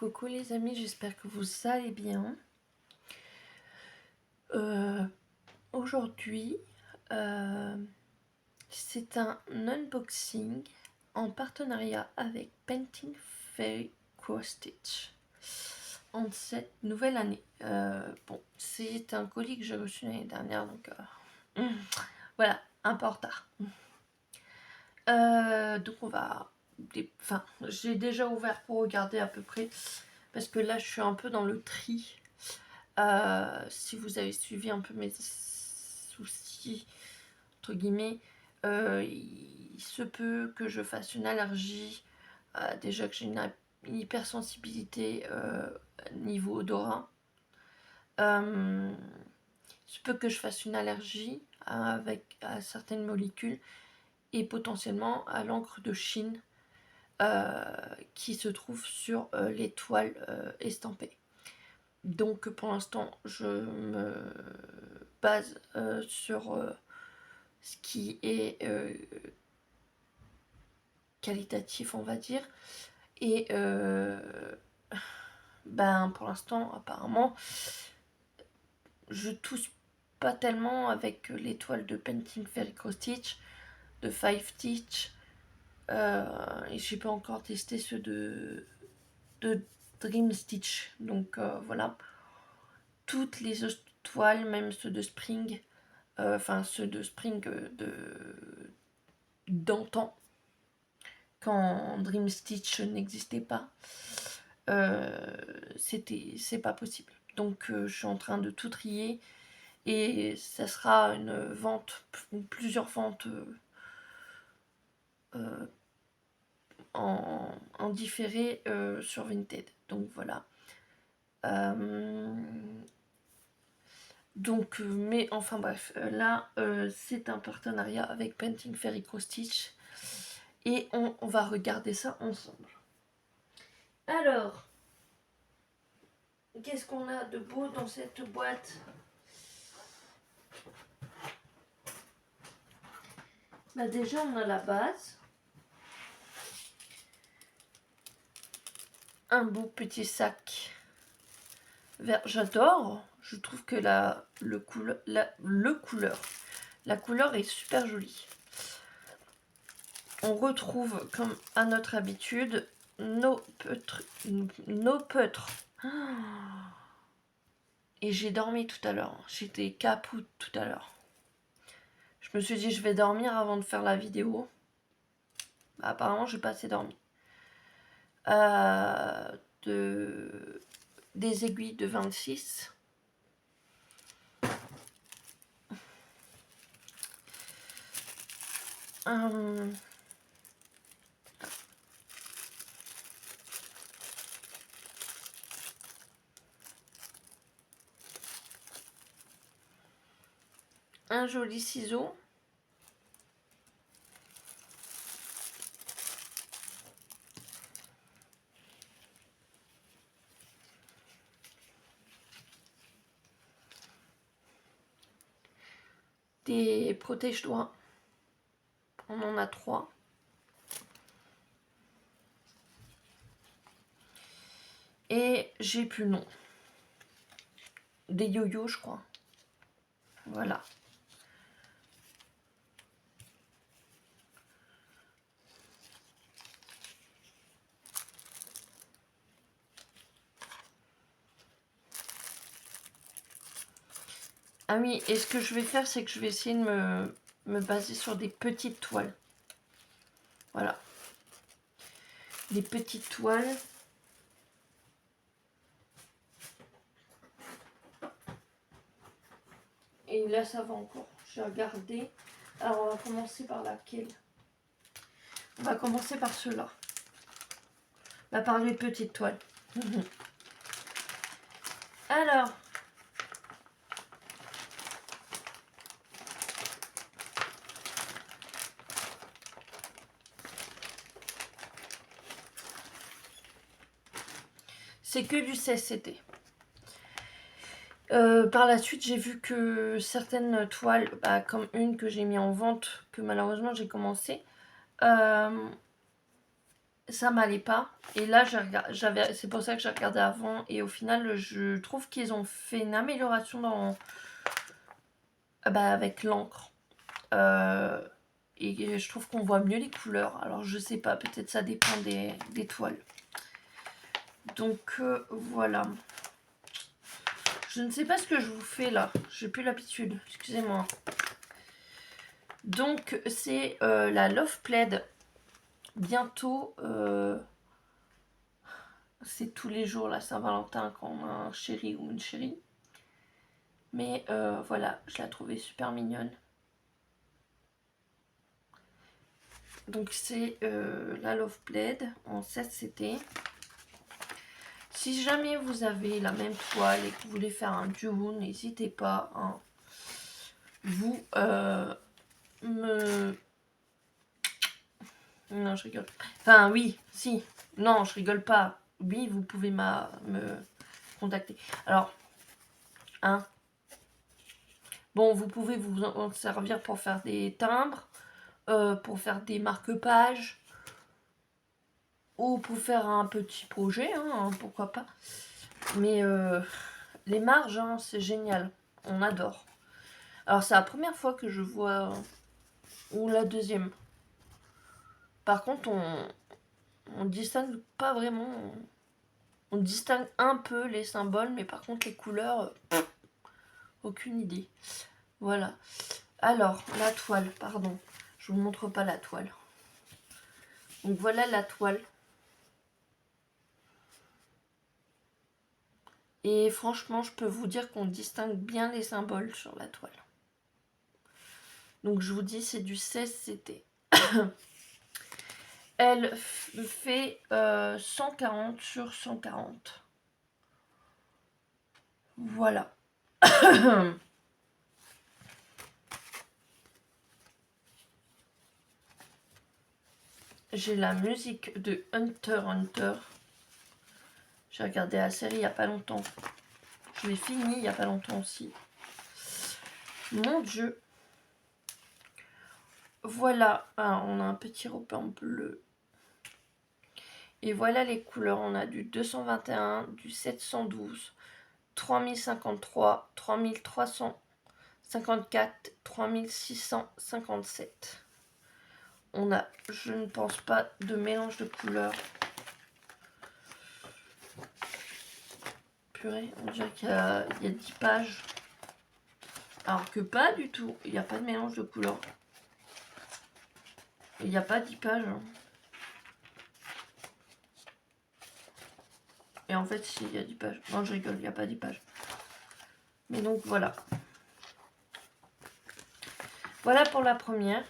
Coucou les amis, j'espère que vous allez bien. Aujourd'hui, c'est un unboxing en partenariat avec Painting Fairy Cross Stitch en cette nouvelle année. Bon, c'est un colis que j'ai reçu l'année dernière, donc voilà, un peu en retard. Donc on va... Enfin, j'ai déjà ouvert pour regarder à peu près, parce que là je suis un peu dans le tri. Si vous avez suivi un peu mes soucis, entre guillemets, il se peut que je fasse une allergie. Déjà que j'ai une hypersensibilité niveau odorat. Il se peut que je fasse une allergie avec certaines molécules et potentiellement à l'encre de Chine qui se trouve sur les toiles estampées. Donc pour l'instant, je me base sur ce qui est qualitatif, on va dire. Et pour l'instant, apparemment, je touche pas tellement avec les toiles de Painting Fairy Cross Stitch, de Five Stitch. Et j'ai pas encore testé ceux de Dream Stitch. Donc voilà. Toutes les autres toiles, même ceux de Spring, ceux de Spring d'antan, quand Dream Stitch n'existait pas, c'est pas possible. Donc je suis en train de tout trier et ça sera une vente, plusieurs ventes en différé sur Vinted. Donc voilà. Donc, mais enfin bref, là c'est un partenariat avec Painting Fairy Cross Stitch et on va regarder ça ensemble. Alors, qu'est-ce qu'on a de beau dans cette boîte? Déjà on a la base, un beau petit sac vert. J'adore, je trouve que la couleur est super jolie. On retrouve, comme à notre habitude, nos peutres. Et j'ai dormi tout à l'heure. J'étais capoute tout à l'heure. Je me suis dit, je vais dormir avant de faire la vidéo. Apparemment, j'ai pas assez dormi. Des aiguilles de 26. Un joli ciseau. Des protège-doigts. On en a 3. Et j'ai plus le nom. Des yo-yo, je crois. Voilà. Ah oui, et ce que je vais faire, c'est que je vais essayer de me baser sur des petites toiles. Voilà. Des petites toiles. Et là, ça va encore. Je vais regarder. Alors, on va commencer par laquelle? On va commencer par ceux-là. Par les petites toiles. Alors, c'est que du CSCT. Par la suite, j'ai vu que certaines toiles, comme une que j'ai mis en vente, que malheureusement j'ai commencé, ça m'allait pas. Et là, c'est pour ça que j'ai regardé avant. Et au final, je trouve qu'ils ont fait une amélioration dans, avec l'encre. Et je trouve qu'on voit mieux les couleurs. Alors, je sais pas, peut-être ça dépend des toiles. Donc, voilà. Je ne sais pas ce que je vous fais là. J'ai plus l'habitude. Excusez-moi. Donc, c'est la Love Plaid. Bientôt, c'est tous les jours la Saint-Valentin quand on a un chéri ou une chérie. Mais voilà, je la trouvais super mignonne. Donc c'est la Love Plaid en 7CT. Si jamais vous avez la même toile et que vous voulez faire un duo, n'hésitez pas. Hein. Vous me... Non, je rigole. Enfin, oui, si. Non, je rigole pas. Oui, vous pouvez me contacter. Alors, hein. Bon, vous pouvez vous en servir pour faire des timbres, pour faire des marque-pages, ou pour faire un petit projet, hein, pourquoi pas. Mais les marges, hein, c'est génial. On adore. Alors, c'est la première fois que je vois... Ou la deuxième. Par contre, on distingue pas vraiment. On distingue un peu les symboles, mais par contre, les couleurs, aucune idée. Voilà. Alors, la toile, pardon. Je vous montre pas la toile. Donc, voilà la toile. Et franchement, je peux vous dire qu'on distingue bien les symboles sur la toile. Donc je vous dis, c'est du 16CT. Elle fait 140 sur 140. Voilà. J'ai la musique de Hunter x Hunter. J'ai regardé la série il n'y a pas longtemps. Je l'ai fini il n'y a pas longtemps aussi. Mon Dieu. Voilà. Ah, on a un petit ruban bleu. Et voilà les couleurs. On a du 221, du 712, 3053, 3354, 3657. On a, je ne pense pas, de mélange de couleurs. Purée, on dirait qu'il y a 10 pages. Alors que pas du tout. Il n'y a pas de mélange de couleurs. Il n'y a pas 10 pages. Hein. Et en fait, si, il y a 10 pages. Non, je rigole, il n'y a pas 10 pages. Mais donc, voilà. Voilà pour la première.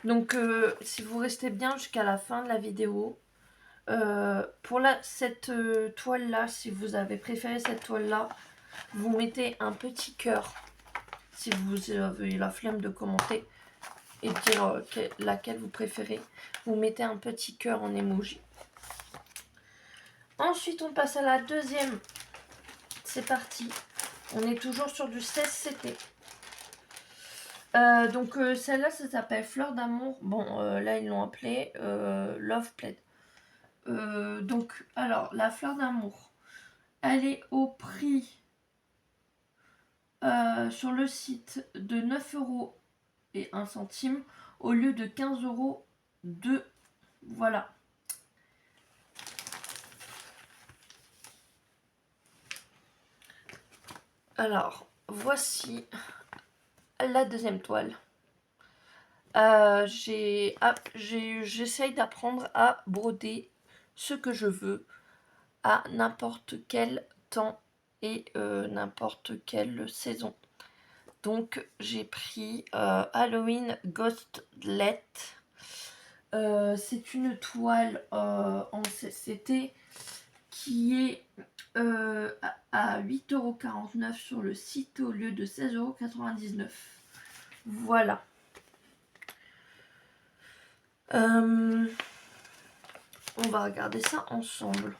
Donc, si vous restez bien jusqu'à la fin de la vidéo, pour cette toile-là, si vous avez préféré cette toile-là, vous mettez un petit cœur. Si vous avez la flemme de commenter et dire laquelle vous préférez, vous mettez un petit cœur en emoji. Ensuite, on passe à la deuxième. C'est parti. On est toujours sur du 16CT. Donc celle-là, ça s'appelle Fleur d'amour. Bon, là, ils l'ont appelé Love Plaid. Donc, alors, la Fleur d'amour, elle est au prix sur le site de 9 € et 1 centime au lieu de 15,02 €. Voilà. Alors, voici la deuxième toile. J'essaye d'apprendre à broder ce que je veux à n'importe quel temps et n'importe quelle saison. Donc j'ai pris Halloween Ghostlet. C'est une toile en CCT qui est à 8,49 € sur le site au lieu de 16,99 €. Voilà. On va regarder ça ensemble.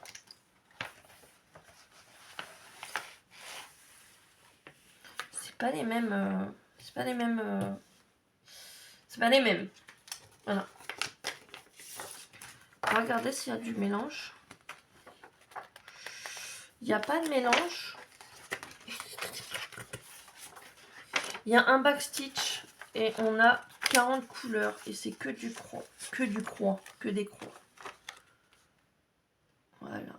C'est pas les mêmes. C'est pas les mêmes. C'est pas les mêmes. Voilà. On va regarder s'il y a du mélange. Il n'y a pas de mélange. Il y a un backstitch et on a 40 couleurs et c'est que du croix, que des croix. Voilà.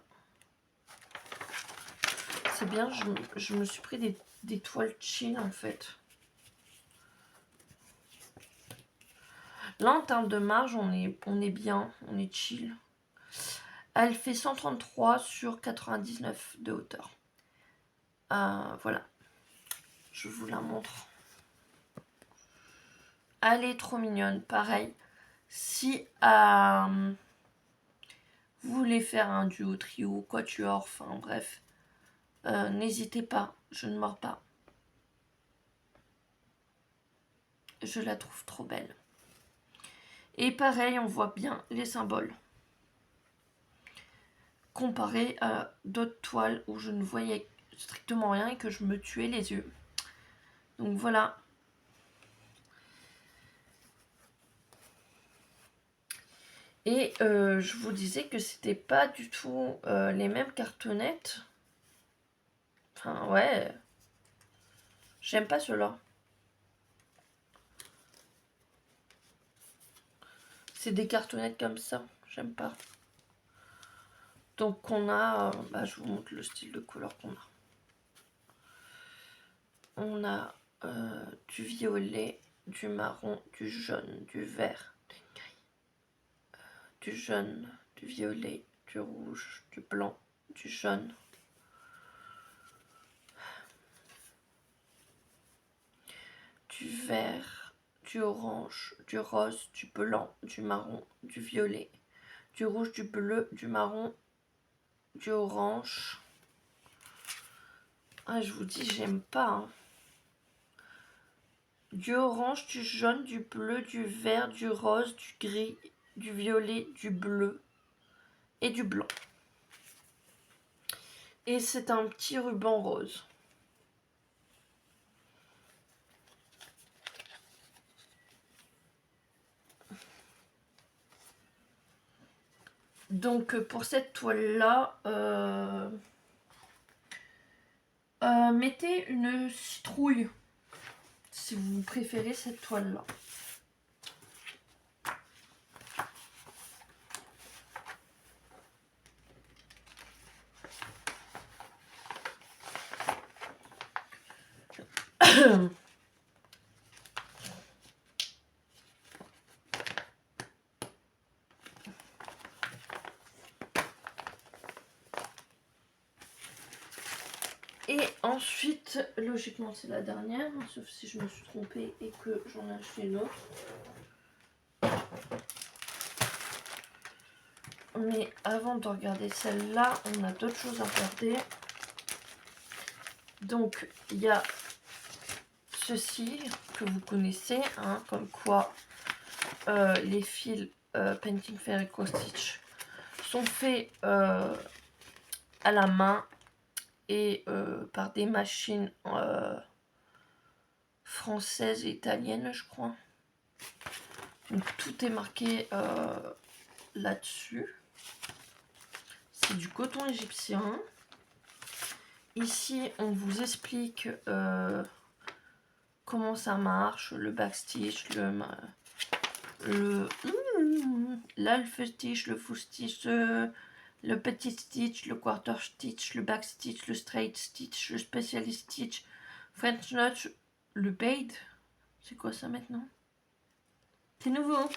C'est bien, je me suis pris des toiles chin en fait. Là en termes de marge, on est bien, on est chill. Elle fait 133 sur 99 de hauteur. Voilà. Je vous la montre. Elle est trop mignonne. Pareil. Si vous voulez faire un duo, trio, quatuor, enfin bref, n'hésitez pas. Je ne mords pas. Je la trouve trop belle. Et pareil, on voit bien les symboles. Comparé à d'autres toiles où je ne voyais strictement rien et que je me tuais les yeux. Donc voilà. Et je vous disais que c'était pas du tout les mêmes cartonnettes. Enfin ouais. J'aime pas ceux-là. C'est des cartonnettes comme ça. J'aime pas. Donc on a... je vous montre le style de couleur qu'on a. On a du violet, du marron, du jaune, du vert, du gris, du jaune, du violet, du rouge, du blanc, du jaune, du vert, du orange, du rose, du blanc, du marron, du violet, du rouge, du bleu, du marron, du orange. Ah, je vous dis, j'aime pas. Hein. Du orange, du jaune, du bleu, du vert, du rose, du gris, du violet, du bleu et du blanc. Et c'est un petit ruban rose. Donc pour cette toile-là, mettez une citrouille si vous préférez cette toile-là. Et ensuite, logiquement c'est la dernière, sauf si je me suis trompée et que j'en ai acheté une autre. Mais avant de regarder celle-là, on a d'autres choses à regarder. Donc il y a ceci que vous connaissez, hein, comme quoi les fils Painting Fair et Co-Stitch sont faits à la main et par des machines françaises et italiennes, je crois. Donc tout est marqué là-dessus. C'est du coton égyptien. Ici, on vous explique comment ça marche, le backstitch, l'half stitch, le full stitch, le petit stitch, le quarter stitch, le back stitch, le straight stitch, le specialist stitch, French notch, le bead. C'est quoi ça maintenant? C'est nouveau.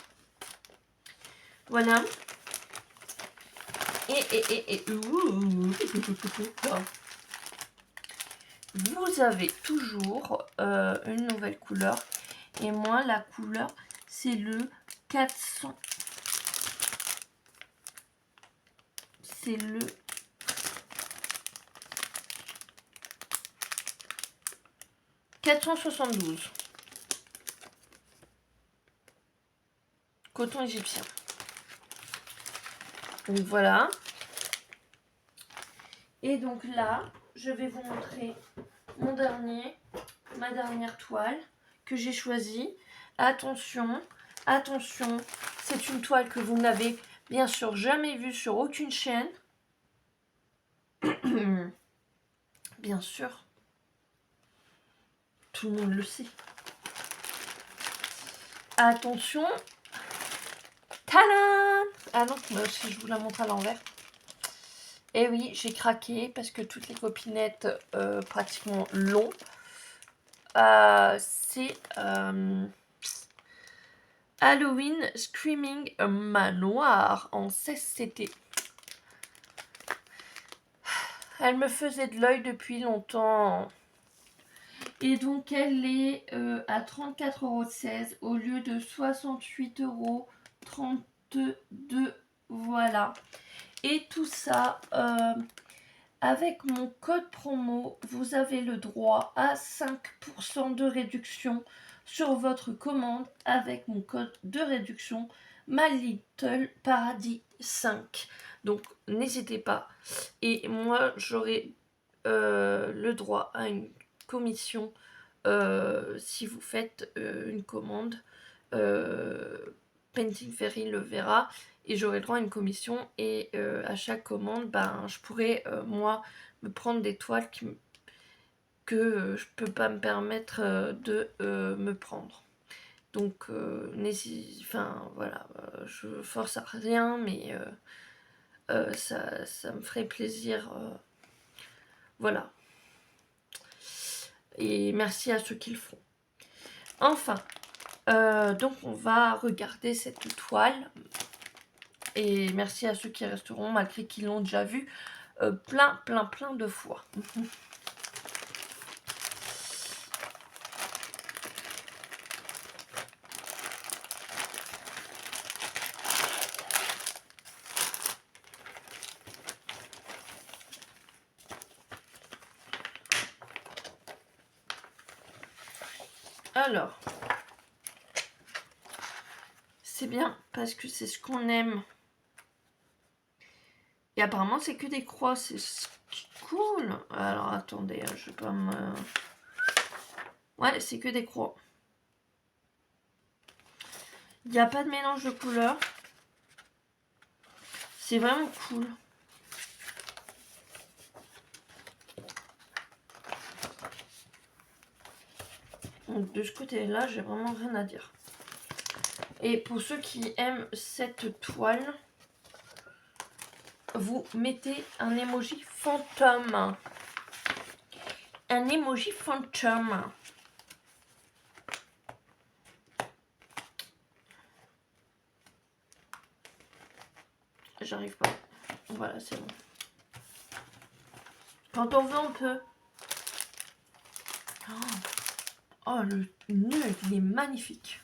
Voilà. Et vous avez toujours une nouvelle couleur. Et moi, la couleur, c'est le 400. C'est le 472. coton égyptien. Donc voilà. Et donc là, je vais vous montrer ma dernière toile que j'ai choisie. Attention, attention, c'est une toile que vous n'avez bien sûr jamais vue sur aucune chaîne. Bien sûr, tout le monde le sait. Attention. Tadam! Ah non, si je vous la montre à l'envers. Et oui, j'ai craqué parce que toutes les copinettes pratiquement l'ont. C'est Halloween Screaming Manoir en CCT. Elle me faisait de l'œil depuis longtemps. Et donc elle est à 34,16 € au lieu de 68,32 €. Voilà. Et tout ça, avec mon code promo, vous avez le droit à 5% de réduction sur votre commande avec mon code de réduction My Little Paradis 5. Donc n'hésitez pas. Et moi, j'aurai le droit à une commission si vous faites une commande. Painting Fairy le verra et j'aurai le droit à une commission et à chaque commande je pourrais moi me prendre des toiles que je peux pas me permettre de me prendre. Donc voilà, je force à rien, mais ça me ferait plaisir, voilà. Et merci à ceux qui le font. Enfin, donc on va regarder cette toile. Et merci à ceux qui resteront malgré qu'ils l'ont déjà vu plein de fois. Alors, c'est bien parce que c'est ce qu'on aime. Et apparemment, c'est que des croix, c'est cool. Alors, attendez, je vais pas me... Ouais, c'est que des croix. Il n'y a pas de mélange de couleurs. C'est vraiment cool. Donc, de ce côté-là, j'ai vraiment rien à dire. Et pour ceux qui aiment cette toile, vous mettez un emoji fantôme. Un emoji fantôme. J'arrive pas. Voilà, c'est bon. Quand on veut, on peut. Oh, le nœud, il est magnifique.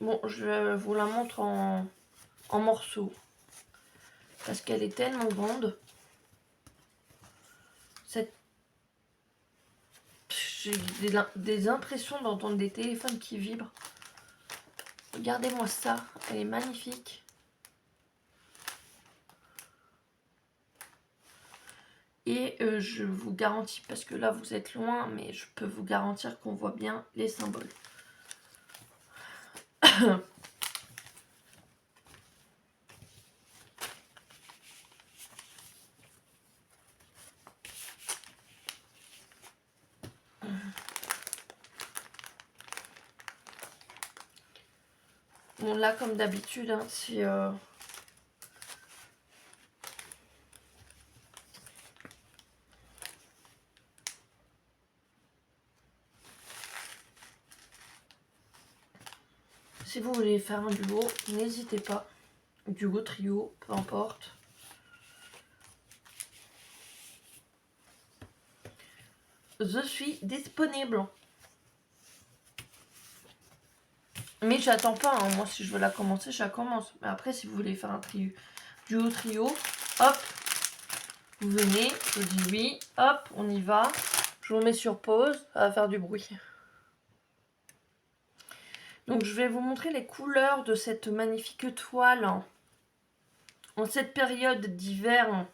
Bon, je vous la montre en morceaux. Parce qu'elle est tellement grande. J'ai des impressions d'entendre des téléphones qui vibrent. Regardez-moi ça. Elle est magnifique. Et je vous garantis, parce que là vous êtes loin, mais je peux vous garantir qu'on voit bien les symboles. Bon, là comme d'habitude, hein, c'est... Si vous voulez faire un duo, n'hésitez pas. Duo, trio, peu importe. Je suis disponible. Mais j'attends pas, hein. Moi si je veux la commencer, je la commence. Mais après si vous voulez faire un duo, trio, hop, vous venez, je vous dis oui, hop, on y va. Je vous mets sur pause, ça va faire du bruit. Donc je vais vous montrer les couleurs de cette magnifique toile en cette période d'hiver.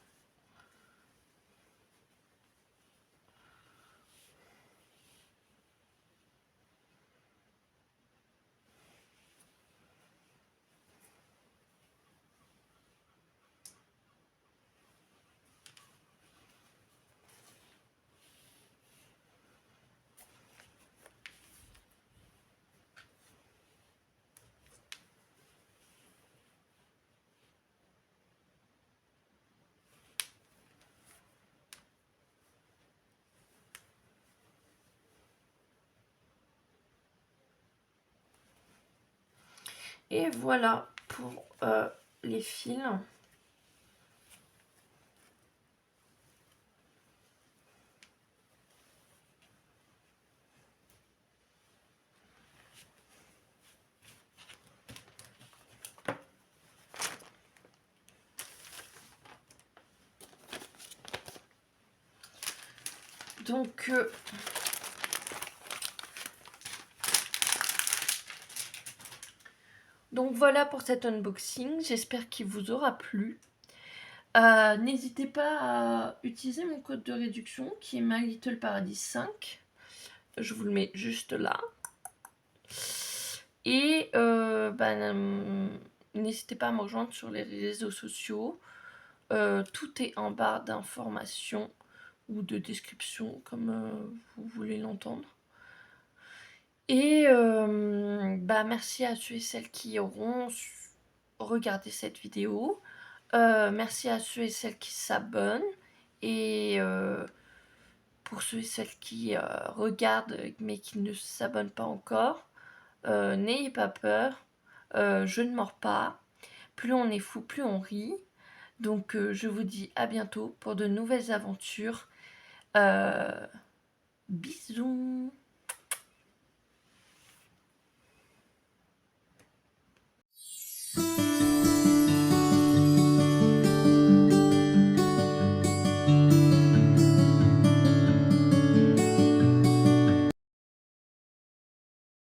Et voilà pour les fils. Donc voilà pour cet unboxing, j'espère qu'il vous aura plu. N'hésitez pas à utiliser mon code de réduction qui est MyLittleParadis5. Je vous le mets juste là. Et n'hésitez pas à me rejoindre sur les réseaux sociaux. Tout est en barre d'informations ou de description, comme vous voulez l'entendre. Et merci à ceux et celles qui auront regardé cette vidéo. Merci à ceux et celles qui s'abonnent. Et pour ceux et celles qui regardent mais qui ne s'abonnent pas encore, n'ayez pas peur. Je ne mords pas. Plus on est fou, plus on rit. Donc je vous dis à bientôt pour de nouvelles aventures. Bisous.